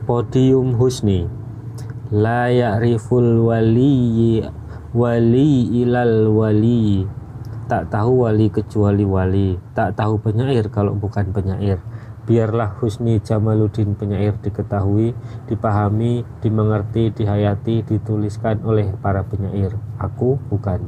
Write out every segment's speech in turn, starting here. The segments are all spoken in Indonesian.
Podium Husni. La ya'riful wali ilal wali. Tak tahu wali kecuali wali, tak tahu penyair kalau bukan penyair. Biarlah Husni Jamaluddin penyair diketahui, dipahami, dimengerti, dihayati, dituliskan oleh para penyair. Aku bukan.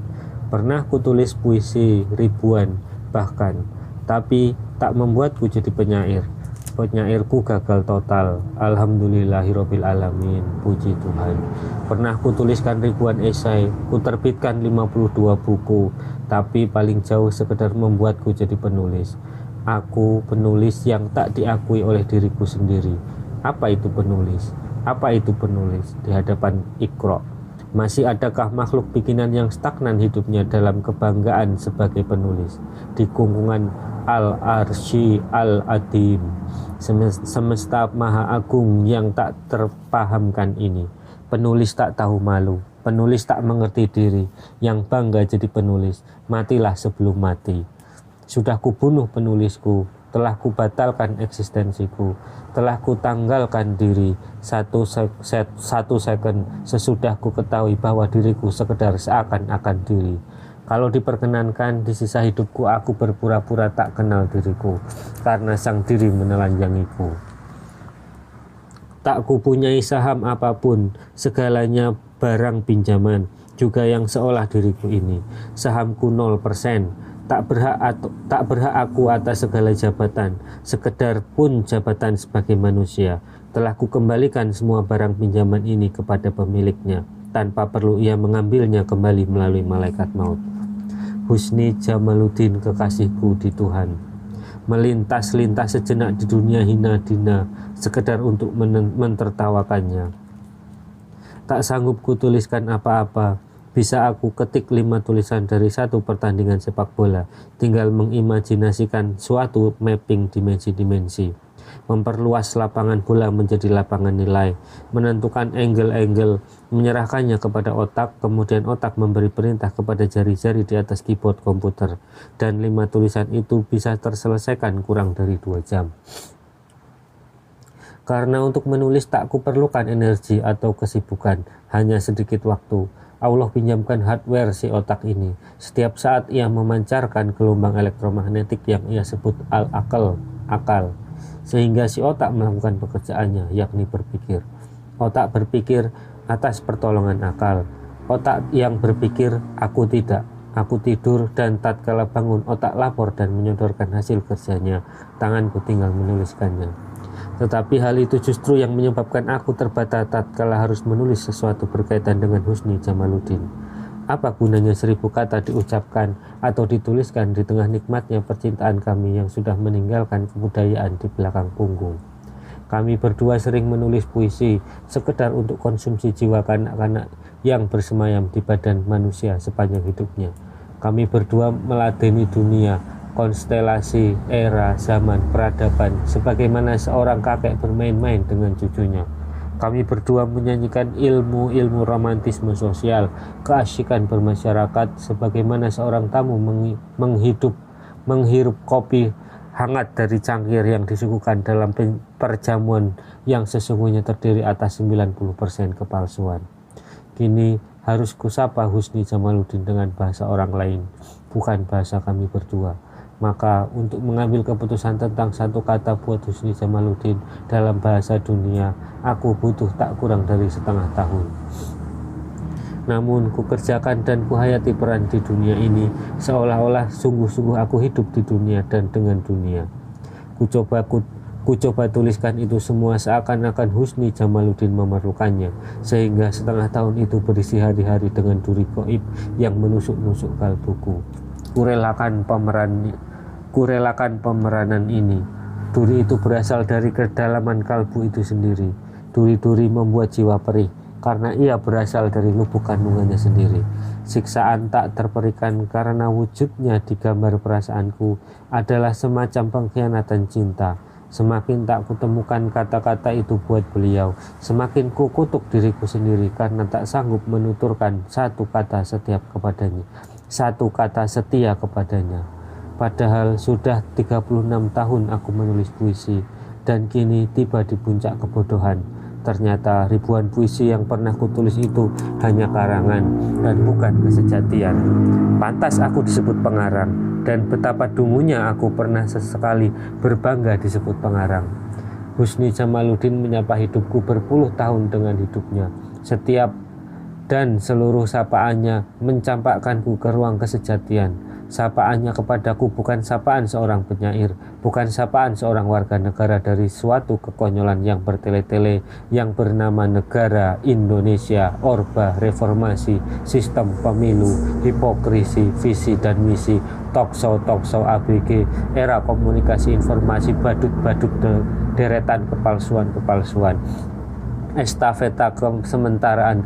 Pernah kutulis puisi ribuan bahkan, tapi tak membuatku jadi penyair. Penyairku gagal total. Alhamdulillahirabbil alamin. Puji Tuhan. Pernah kutuliskan ribuan esai, kuterbitkan 52 buku, tapi paling jauh sekedar membuatku jadi penulis. Aku penulis yang tak diakui oleh diriku sendiri. Apa itu penulis? Apa itu penulis di hadapan Iqra? Masih adakah makhluk bikinan yang stagnan hidupnya dalam kebanggaan sebagai penulis di kungkungan Al-Arsy Al-Adim, semesta maha agung yang tak terpahamkan ini? Penulis tak tahu malu, penulis tak mengerti diri, yang bangga jadi penulis, matilah sebelum mati. Sudah kubunuh penulisku, telah kubatalkan eksistensiku, telah kutanggalkan diri satu second sesudah ku ketahui bahwa diriku sekedar seakan-akan diri. Kalau diperkenankan, di sisa hidupku aku berpura-pura tak kenal diriku, karena sang diri menelanjangiku. Tak kupunyai saham apapun, segalanya barang pinjaman, juga yang seolah diriku ini. Sahamku 0%, tak berhak aku atas segala jabatan, sekedar pun jabatan sebagai manusia. Telah kukembalikan semua barang pinjaman ini kepada pemiliknya, tanpa perlu ia mengambilnya kembali melalui malaikat maut. Husni Jamaluddin, kekasihku di Tuhan. Melintas-lintas sejenak di dunia hina dina, sekedar untuk mentertawakannya. Tak sanggup kutuliskan apa-apa. Bisa aku ketik 5 tulisan dari satu pertandingan sepak bola, tinggal mengimajinasikan suatu mapping dimensi-dimensi. Memperluas lapangan bola menjadi lapangan nilai, menentukan angle-angle, menyerahkannya kepada otak, kemudian otak memberi perintah kepada jari-jari di atas keyboard komputer, dan 5 tulisan itu bisa terselesaikan kurang dari 2 jam. Karena untuk menulis tak kuperlukan energi atau kesibukan, hanya sedikit waktu. Allah pinjamkan hardware si otak ini. Setiap saat ia memancarkan gelombang elektromagnetik yang ia sebut akal, sehingga si otak melakukan pekerjaannya, yakni berpikir. Otak berpikir atas pertolongan akal. Otak yang berpikir, aku tidak. Aku tidur dan tatkala bangun otak lapor dan menyodorkan hasil kerjanya. Tanganku tinggal menuliskannya. Tetapi hal itu justru yang menyebabkan aku terbata tatkala harus menulis sesuatu berkaitan dengan Husni Jamaluddin. Apa gunanya 1000 kata diucapkan atau dituliskan di tengah nikmatnya percintaan kami yang sudah meninggalkan kebudayaan di belakang punggung? Kami berdua sering menulis puisi sekedar untuk konsumsi jiwa kanak-kanak yang bersemayam di badan manusia sepanjang hidupnya. Kami berdua meladeni dunia, konstelasi, era, zaman, peradaban, sebagaimana seorang kakek bermain-main dengan cucunya. Kami berdua menyanyikan ilmu-ilmu romantisme sosial, keasyikan bermasyarakat, sebagaimana seorang tamu menghirup kopi hangat dari cangkir yang disuguhkan dalam perjamuan yang sesungguhnya terdiri atas 90% kepalsuan. Kini harus kusapa Husni Jamaluddin dengan bahasa orang lain, bukan bahasa kami berdua. Maka untuk mengambil keputusan tentang satu kata buat Husni Jamaluddin dalam bahasa dunia, aku butuh tak kurang dari setengah tahun. Namun kukerjakan dan kuhayati peran di dunia ini seolah-olah sungguh-sungguh aku hidup di dunia dan dengan dunia. Kucoba tuliskan itu semua seakan-akan Husni Jamaluddin memerlukannya, sehingga setengah tahun itu berisi hari-hari dengan duri goib yang menusuk-nusuk kalbuku. Kurelakan pemeranan ini. Duri itu berasal dari kedalaman kalbu itu sendiri. Duri-duri membuat jiwa perih, karena ia berasal dari lubuk kandungannya sendiri. Siksaan tak terperikan karena wujudnya di gambar perasaanku adalah semacam pengkhianatan cinta. Semakin tak kutemukan kata-kata itu buat beliau, semakin kukutuk diriku sendiri karena tak sanggup menuturkan satu kata setia kepadanya. Padahal sudah 36 tahun aku menulis puisi, dan kini tiba di puncak kebodohan. Ternyata ribuan puisi yang pernah kutulis itu hanya karangan dan bukan kesejatian. Pantas aku disebut pengarang, dan betapa dungunya aku pernah sesekali berbangga disebut pengarang. Husni Jamaluddin menyapa hidupku berpuluh tahun dengan hidupnya. Setiap dan seluruh sapaannya mencampakkanku ke ruang kesejatian. Sapaannya kepadaku bukan sapaan seorang penyair, bukan sapaan seorang warga negara dari suatu kekonyolan yang bertele-tele yang bernama negara Indonesia, Orba, reformasi, sistem pemilu, hipokrisi, visi dan misi, talkshow ABG, era komunikasi informasi, badut-badut deretan kepalsuan, estafeta kesementaraan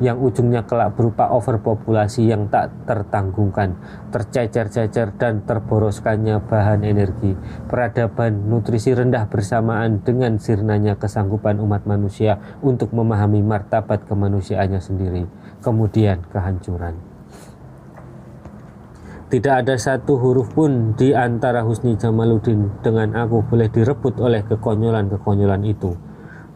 yang ujungnya kelak berupa overpopulasi yang tak tertanggungkan, tercecer-cecer dan terboroskannya bahan energi, peradaban nutrisi rendah bersamaan dengan sirnanya kesanggupan umat manusia untuk memahami martabat kemanusiaannya sendiri, kemudian kehancuran. Tidak ada satu huruf pun di antara Husni Jamaluddin dengan aku boleh direbut oleh kekonyolan-kekonyolan itu.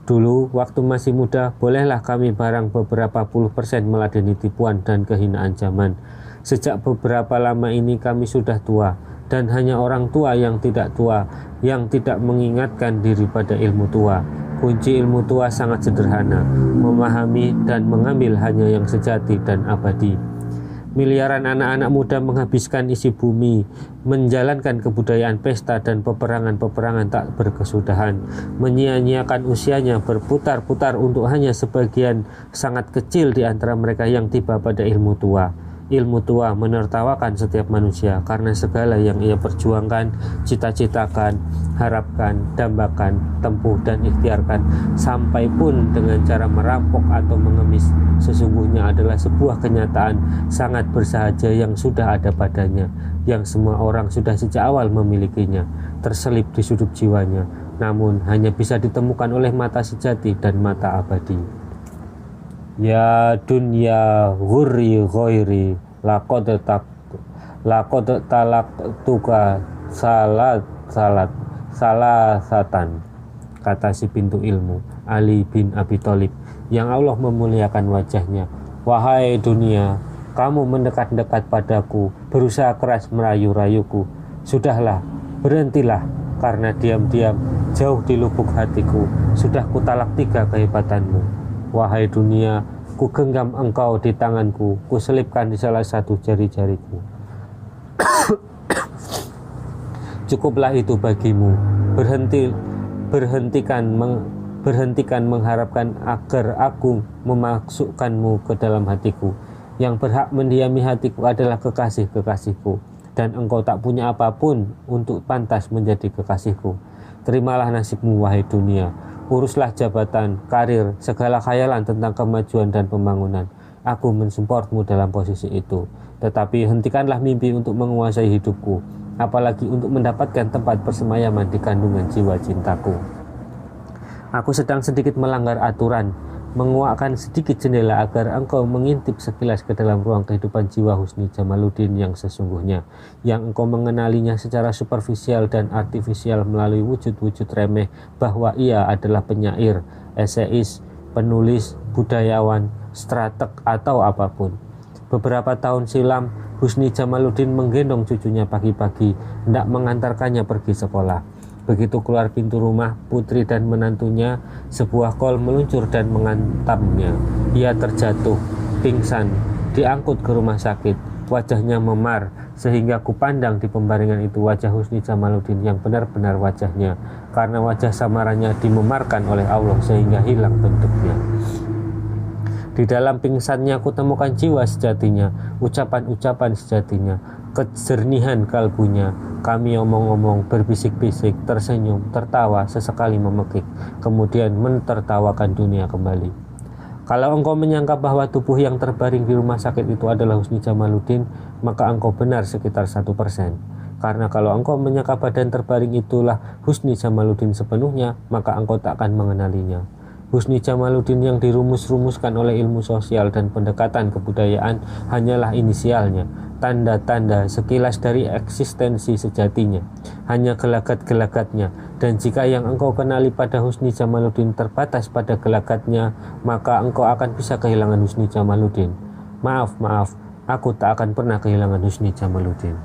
Dulu, waktu masih muda, bolehlah kami barang beberapa puluh persen meladeni tipuan dan kehinaan zaman. Sejak beberapa lama ini kami sudah tua, dan hanya orang tua, yang tidak mengingatkan diri pada ilmu tua. Kunci ilmu tua sangat sederhana, memahami dan mengambil hanya yang sejati dan abadi. Miliaran anak-anak muda menghabiskan isi bumi, menjalankan kebudayaan pesta dan peperangan-peperangan tak berkesudahan, menyia-nyiakan usianya berputar-putar untuk hanya sebagian sangat kecil di antara mereka yang tiba pada ilmu tua. Ilmu tua menertawakan setiap manusia karena segala yang ia perjuangkan, cita-citakan, harapkan, dambakan, tempuh dan ikhtiarkan, sampai pun dengan cara merampok atau mengemis, sesungguhnya adalah sebuah kenyataan sangat bersahaja yang sudah ada padanya, yang semua orang sudah sejak awal memilikinya, terselip di sudut jiwanya, namun hanya bisa ditemukan oleh mata sejati dan mata abadi. Ya dunya ghurri ghairi laqad talaqtuka salasatan, kata si pintu ilmu Ali bin Abi Thalib yang Allah memuliakan wajahnya. Wahai dunia, kamu mendekat-dekat padaku, berusaha keras merayu-rayuku. Sudahlah, berhentilah, karena diam-diam jauh di lubuk hatiku sudah kutalak 3 kehebatanmu. Wahai dunia, ku genggam engkau di tanganku, ku selipkan di salah satu jari-jariku. Cukuplah itu bagimu. Berhentikan mengharapkan agar aku memasukkanmu ke dalam hatiku. Yang berhak mendiami hatiku adalah kekasih-kekasihku, dan engkau tak punya apapun untuk pantas menjadi kekasihku. Terimalah nasibmu, wahai dunia. Uruslah jabatan, karir, segala khayalan tentang kemajuan dan pembangunan. Aku mensupportmu dalam posisi itu. Tetapi hentikanlah mimpi untuk menguasai hidupku, apalagi untuk mendapatkan tempat persemayaman di kandungan jiwa cintaku. Aku sedang sedikit melanggar aturan, menguakkan sedikit jendela agar engkau mengintip sekilas ke dalam ruang kehidupan jiwa Husni Jamaluddin yang sesungguhnya, yang engkau mengenalinya secara superficial dan artifisial melalui wujud-wujud remeh bahwa ia adalah penyair, eseis, penulis, budayawan, strateg atau apapun. Beberapa tahun silam, Husni Jamaluddin menggendong cucunya pagi-pagi, hendak mengantarkannya pergi sekolah. Begitu keluar pintu rumah, putri dan menantunya, sebuah kol meluncur dan menghantamnya. Ia terjatuh, pingsan, diangkut ke rumah sakit. Wajahnya memar, sehingga kupandang di pembaringan itu wajah Husni Jamaluddin yang benar-benar wajahnya, karena wajah samarannya dimemarkan oleh Allah sehingga hilang bentuknya. Di dalam pingsannya kutemukan jiwa sejatinya, ucapan-ucapan sejatinya, kejernihan kalbunya. Kami omong-omong, berbisik-bisik, tersenyum, tertawa, sesekali memekik, kemudian mentertawakan dunia kembali. Kalau engkau menyangka bahwa tubuh yang terbaring di rumah sakit itu adalah Husni Jamaluddin, maka engkau benar sekitar 1%. Karena kalau engkau menyangka badan terbaring itulah Husni Jamaluddin sepenuhnya, maka engkau tak akan mengenalinya. Husni Jamaluddin yang dirumus-rumuskan oleh ilmu sosial dan pendekatan kebudayaan hanyalah inisialnya, tanda-tanda sekilas dari eksistensi sejatinya, hanya gelagat-gelagatnya. Dan jika yang engkau kenali pada Husni Jamaluddin terbatas pada gelagatnya, maka engkau akan bisa kehilangan Husni Jamaluddin. Maaf, aku tak akan pernah kehilangan Husni Jamaluddin.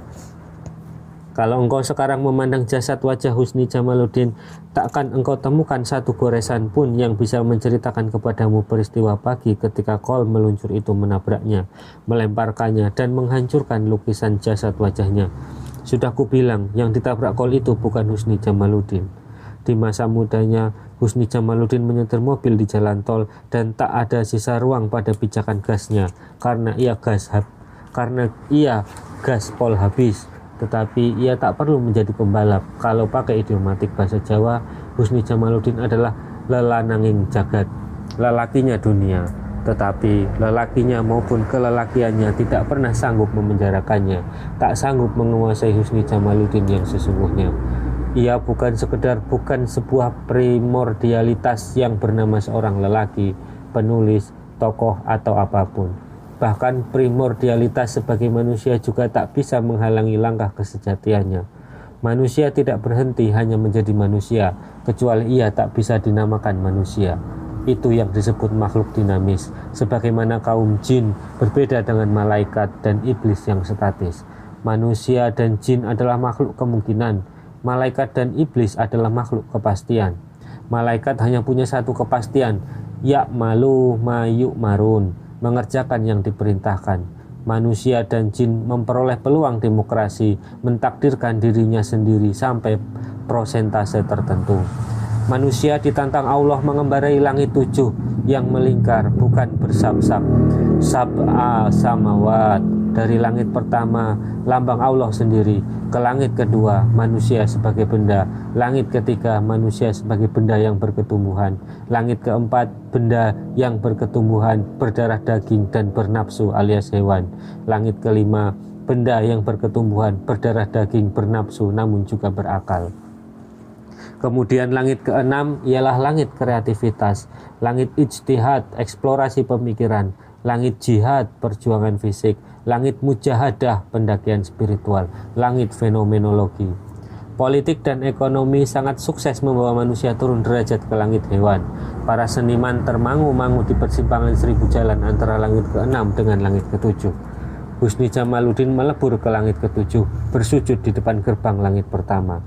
Kalau engkau sekarang memandang jasad wajah Husni Jamaluddin, takkan engkau temukan satu goresan pun yang bisa menceritakan kepadamu peristiwa pagi ketika kol meluncur itu menabraknya, melemparkannya, dan menghancurkan lukisan jasad wajahnya. Sudah kubilang, yang ditabrak kol itu bukan Husni Jamaluddin. Di masa mudanya, Husni Jamaluddin menyetir mobil di jalan tol dan tak ada sisa ruang pada pijakan gasnya karena ia gaspol habis. Tetapi ia tak perlu menjadi pembalap. Kalau pakai idiomatik bahasa Jawa, Husni Jamaluddin adalah lelananging jagat, lelakinya dunia. Tetapi lelakinya maupun kelelakiannya tidak pernah sanggup memenjarakannya, tak sanggup menguasai Husni Jamaluddin yang sesungguhnya. Ia bukan sebuah primordialitas yang bernama seorang lelaki, penulis, tokoh, atau apapun. Bahkan primordialitas sebagai manusia juga tak bisa menghalangi langkah kesejatiannya. Manusia tidak berhenti hanya menjadi manusia, kecuali ia tak bisa dinamakan manusia. Itu yang disebut makhluk dinamis, sebagaimana kaum jin berbeda dengan malaikat dan iblis yang statis. Manusia dan jin adalah makhluk kemungkinan, malaikat dan iblis adalah makhluk kepastian. Malaikat hanya punya satu kepastian, ya'malu ma yu'marun, mengerjakan yang diperintahkan. Manusia dan jin memperoleh peluang demokrasi, mentakdirkan dirinya sendiri sampai prosentase tertentu. Manusia ditantang Allah mengembarai langit 7 yang melingkar, bukan bersab-sab. Sab'a samawat, dari langit pertama lambang Allah sendiri, ke langit kedua manusia sebagai benda, langit ketiga manusia sebagai benda yang berketumbuhan, langit keempat benda yang berketumbuhan, berdarah daging dan bernafsu alias hewan, langit kelima benda yang berketumbuhan, berdarah daging, bernafsu namun juga berakal. Kemudian langit keenam ialah langit kreativitas, langit ijtihad, eksplorasi pemikiran, langit jihad, perjuangan fisik, langit mujahadah, pendakian spiritual, langit fenomenologi. Politik dan ekonomi sangat sukses membawa manusia turun derajat ke langit hewan. Para seniman termangu-mangu di persimpangan 1000 jalan antara langit ke-6 dengan langit ke-7. Husni Jamaluddin melebur ke langit ke-7, bersujud di depan gerbang langit pertama.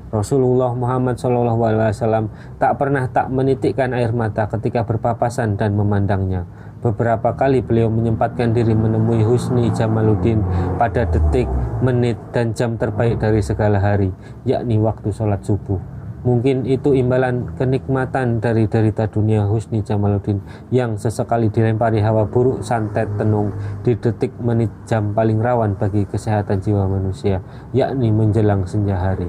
Rasulullah Muhammad SAW tak pernah tak menitikkan air mata ketika berpapasan dan memandangnya. Beberapa kali beliau menyempatkan diri menemui Husni Jamaluddin pada detik, menit, dan jam terbaik dari segala hari, yakni waktu sholat subuh. Mungkin itu imbalan kenikmatan dari derita dunia Husni Jamaluddin yang sesekali dilempari hawa buruk santet tenung di detik, menit, jam paling rawan bagi kesehatan jiwa manusia, yakni menjelang senja hari.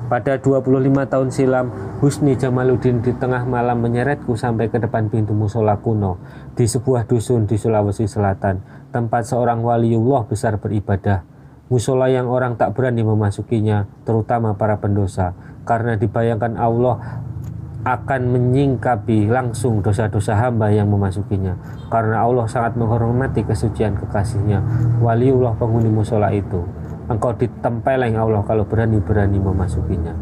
Pada 25 tahun silam, Husni Jamaluddin di tengah malam menyeretku sampai ke depan pintu musola kuno di sebuah dusun di Sulawesi Selatan, tempat seorang waliullah besar beribadah. Musola yang orang tak berani memasukinya, terutama para pendosa, karena dibayangkan Allah akan menyingkapi langsung dosa-dosa hamba yang memasukinya. Karena Allah sangat menghormati kesucian kekasihnya, waliullah penghuni musola itu. Engkau ditempeleng Allah kalau berani-berani memasukinya.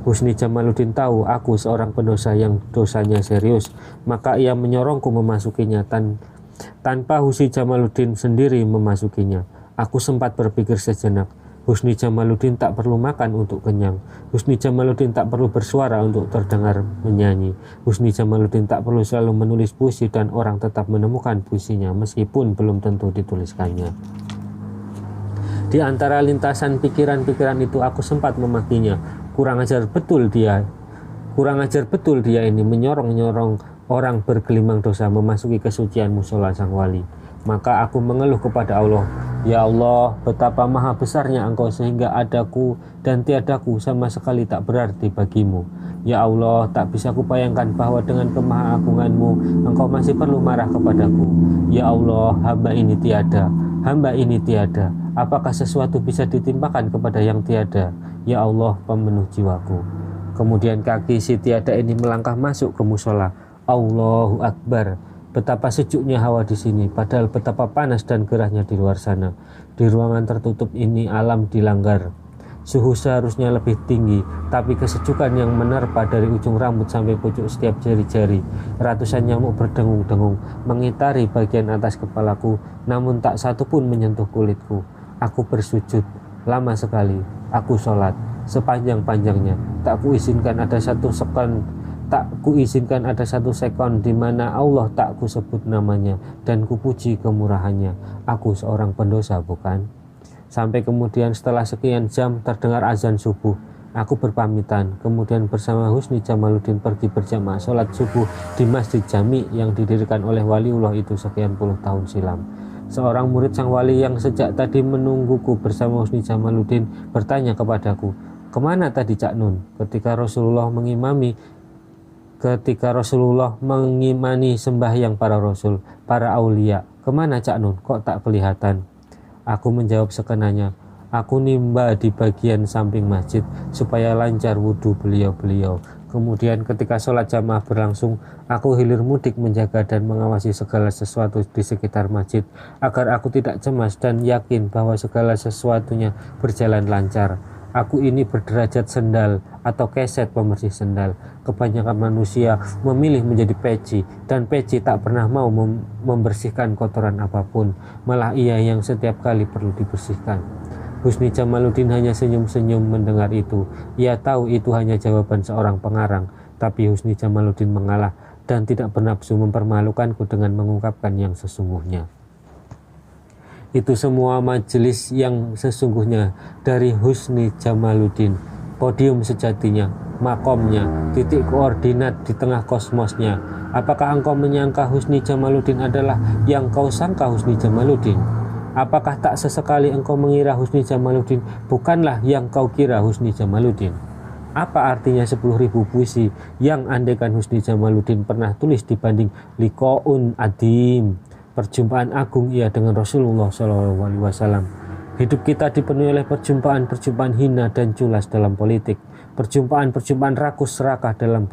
Husni Jamaluddin tahu aku seorang pendosa yang dosanya serius, maka ia menyorongku memasukinya tanpa Husni Jamaluddin sendiri memasukinya. Aku sempat berpikir sejenak, Husni Jamaluddin tak perlu makan untuk kenyang. Husni Jamaluddin tak perlu bersuara untuk terdengar menyanyi. Husni Jamaluddin tak perlu selalu menulis puisi dan orang tetap menemukan puisinya meskipun belum tentu dituliskannya. Di antara lintasan pikiran-pikiran itu aku sempat memakinya. Kurang ajar betul dia ini menyorong-nyorong orang bergelimang dosa memasuki kesucian musola sang wali. Maka aku mengeluh kepada Allah, ya Allah, betapa maha besarnya Engkau sehingga adaku dan tiadaku sama sekali tak berarti bagimu. Ya Allah, tak bisa kubayangkan bahwa dengan kemahaagunganmu Engkau masih perlu marah kepadaku. Ya Allah, hamba ini tiada. Apakah sesuatu bisa ditimpakan kepada yang tiada? Ya Allah, pemenuh jiwaku. Kemudian kaki si tiada ini melangkah masuk ke musola. Allahu Akbar. Betapa sejuknya hawa di sini, padahal betapa panas dan gerahnya di luar sana. Di ruangan tertutup ini alam dilanggar. Suhu seharusnya lebih tinggi, tapi kesejukan yang menerpa dari ujung rambut sampai pucuk setiap jari-jari. Ratusan nyamuk berdengung-dengung mengitari bagian atas kepalaku, namun tak satu pun menyentuh kulitku. Aku bersujud lama sekali. Aku sholat sepanjang-panjangnya. Tak kuizinkan ada satu sekon di mana Allah tak kusebut namanya dan kupuji kemurahannya. Aku seorang pendosa, bukan? Sampai kemudian setelah sekian jam terdengar azan subuh. Aku berpamitan, kemudian bersama Husni Jamaluddin pergi berjamaah sholat subuh di Masjid Jami yang didirikan oleh waliullah itu sekian puluh tahun silam. Seorang murid sang wali yang sejak tadi menungguku bersama Husni Jamaluddin bertanya kepadaku, "Kemana tadi Cak Nun?" Ketika Rasulullah mengimani sembahyang para rasul, para aulia. "Kemana Cak Nun? Kok tak kelihatan?" Aku menjawab sekenanya, "Aku nimba di bagian samping masjid supaya lancar wudhu beliau-beliau." Kemudian ketika sholat jamaah berlangsung, aku hilir mudik menjaga dan mengawasi segala sesuatu di sekitar masjid agar aku tidak cemas dan yakin bahwa segala sesuatunya berjalan lancar. Aku ini berderajat sendal atau keset pembersih sendal. Kebanyakan manusia memilih menjadi peci, dan peci tak pernah mau membersihkan kotoran apapun, malah ia yang setiap kali perlu dibersihkan. Husni Jamaluddin hanya senyum-senyum mendengar itu. Ia tahu itu hanya jawaban seorang pengarang, tapi Husni Jamaluddin mengalah dan tidak bernafsu mempermalukanku dengan mengungkapkan yang sesungguhnya. Itu semua majelis yang sesungguhnya dari Husni Jamaluddin, podium sejatinya, makomnya, titik koordinat di tengah kosmosnya. Apakah engkau menyangka Husni Jamaluddin adalah yang kau sangka Husni Jamaluddin? Apakah tak sesekali engkau mengira Husni Jamaluddin bukanlah yang kau kira Husni Jamaluddin? Apa artinya 10.000 puisi yang andaikan Husni Jamaluddin pernah tulis dibanding liqaun adim, perjumpaan agung ia dengan Rasulullah SAW? Hidup kita dipenuhi oleh perjumpaan-perjumpaan hina dan culas dalam politik, perjumpaan-perjumpaan rakus serakah dalam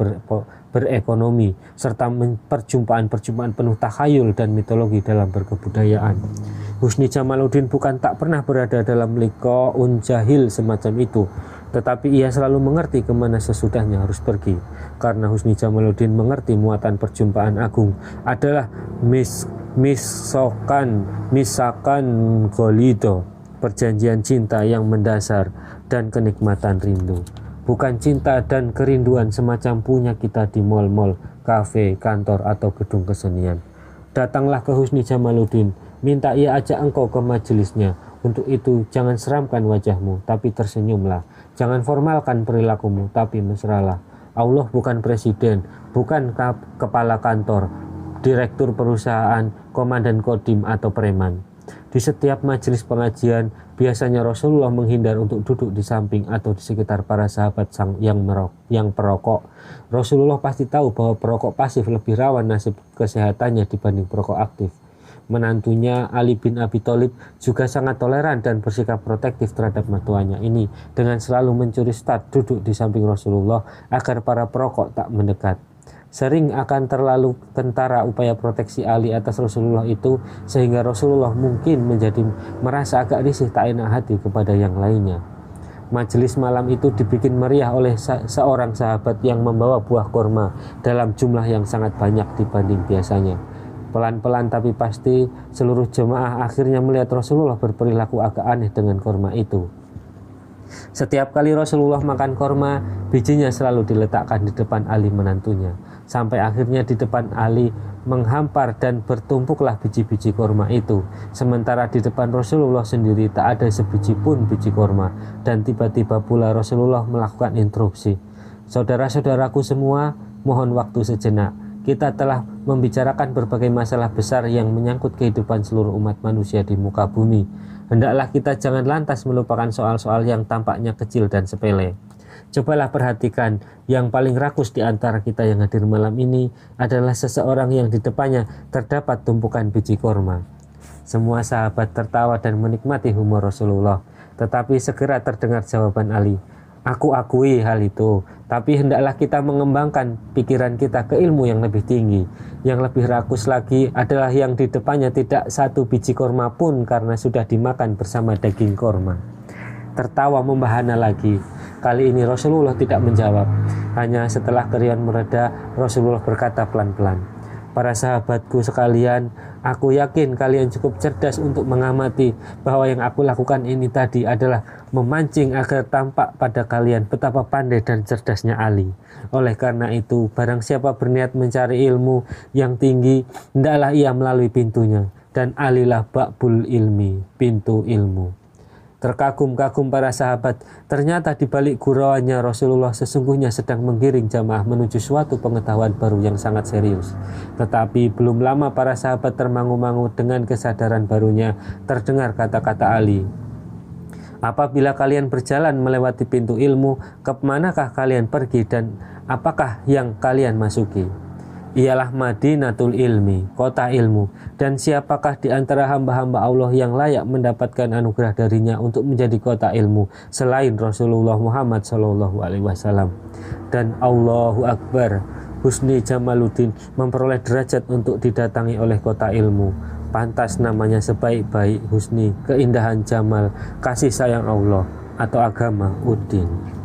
berekonomi, serta perjumpaan-perjumpaan penuh takhayul dan mitologi dalam berkebudayaan. Husni Jamaluddin bukan tak pernah berada dalam liqaun jahil semacam itu, tetapi ia selalu mengerti kemana sesudahnya harus pergi, karena Husni Jamaluddin mengerti muatan perjumpaan agung adalah misakan golido, perjanjian cinta yang mendasar dan kenikmatan rindu, bukan cinta dan kerinduan semacam punya kita di mal-mal, kafe, kantor, atau gedung kesenian. Datanglah ke Husni Jamaluddin, minta ia ajak engkau ke majelisnya. Untuk itu jangan seramkan wajahmu, tapi tersenyumlah. Jangan formalkan perilakumu, tapi mesralah. Allah bukan presiden, bukan kepala kantor, direktur perusahaan, komandan kodim, atau preman. Di setiap majelis pengajian, biasanya Rasulullah menghindar untuk duduk di samping atau di sekitar para sahabat yang perokok. Rasulullah pasti tahu bahwa perokok pasif lebih rawan nasib kesehatannya dibanding perokok aktif. Menantunya Ali bin Abi Thalib juga sangat toleran dan bersikap protektif terhadap mertuanya ini dengan selalu mencuri start duduk di samping Rasulullah agar para perokok tak mendekat. Sering akan terlalu kentara upaya proteksi Ali atas Rasulullah itu, sehingga Rasulullah mungkin merasa agak risih tak enak hati kepada yang lainnya. Majelis malam itu dibikin meriah oleh seorang sahabat yang membawa buah kurma dalam jumlah yang sangat banyak dibanding biasanya. Pelan-pelan tapi pasti seluruh jemaah akhirnya melihat Rasulullah berperilaku agak aneh dengan kurma itu. Setiap kali Rasulullah makan kurma, bijinya selalu diletakkan di depan Ali menantunya. Sampai akhirnya di depan Ali menghampar dan bertumpuklah biji-biji kurma itu. Sementara di depan Rasulullah sendiri tak ada sebiji pun biji kurma. Dan tiba-tiba pula Rasulullah melakukan interupsi. "Saudara-saudaraku semua, mohon waktu sejenak. Kita telah membicarakan berbagai masalah besar yang menyangkut kehidupan seluruh umat manusia di muka bumi. Hendaklah kita jangan lantas melupakan soal-soal yang tampaknya kecil dan sepele. Cobalah perhatikan, yang paling rakus di antara kita yang hadir malam ini adalah seseorang yang di depannya terdapat tumpukan biji kurma." Semua sahabat tertawa dan menikmati humor Rasulullah. Tetapi segera terdengar jawaban Ali, Aku akui hal itu, tapi hendaklah kita mengembangkan pikiran kita ke ilmu yang lebih tinggi. Yang lebih rakus lagi adalah yang di depannya tidak satu biji korma pun karena sudah dimakan bersama daging korma. Tertawa membahana lagi. Kali ini Rasulullah tidak menjawab. Hanya setelah keriuhan mereda, Rasulullah berkata pelan-pelan, "Para sahabatku sekalian, aku yakin kalian cukup cerdas untuk mengamati bahwa yang aku lakukan ini tadi adalah memancing agar tampak pada kalian betapa pandai dan cerdasnya Ali. Oleh karena itu, barang siapa berniat mencari ilmu yang tinggi, hendaklah ia melalui pintunya, dan alilah ba'bul ilmi, pintu ilmu." Terkagum-kagum para sahabat, ternyata di balik gurauannya Rasulullah sesungguhnya sedang menggiring jamaah menuju suatu pengetahuan baru yang sangat serius. Tetapi belum lama para sahabat termangu-mangu dengan kesadaran barunya. Terdengar kata-kata Ali, "Apabila kalian berjalan melewati pintu ilmu, kemanakah kalian pergi dan apakah yang kalian masuki? Ialah Madinatul Ilmi, kota ilmu. Dan siapakah di antara hamba-hamba Allah yang layak mendapatkan anugerah darinya untuk menjadi kota ilmu selain Rasulullah Muhammad SAW? Dan Allahu Akbar, Husni Jamaluddin memperoleh derajat untuk didatangi oleh kota ilmu. Pantas namanya sebaik-baik Husni, keindahan Jamal, kasih sayang Allah, atau agama Uddin."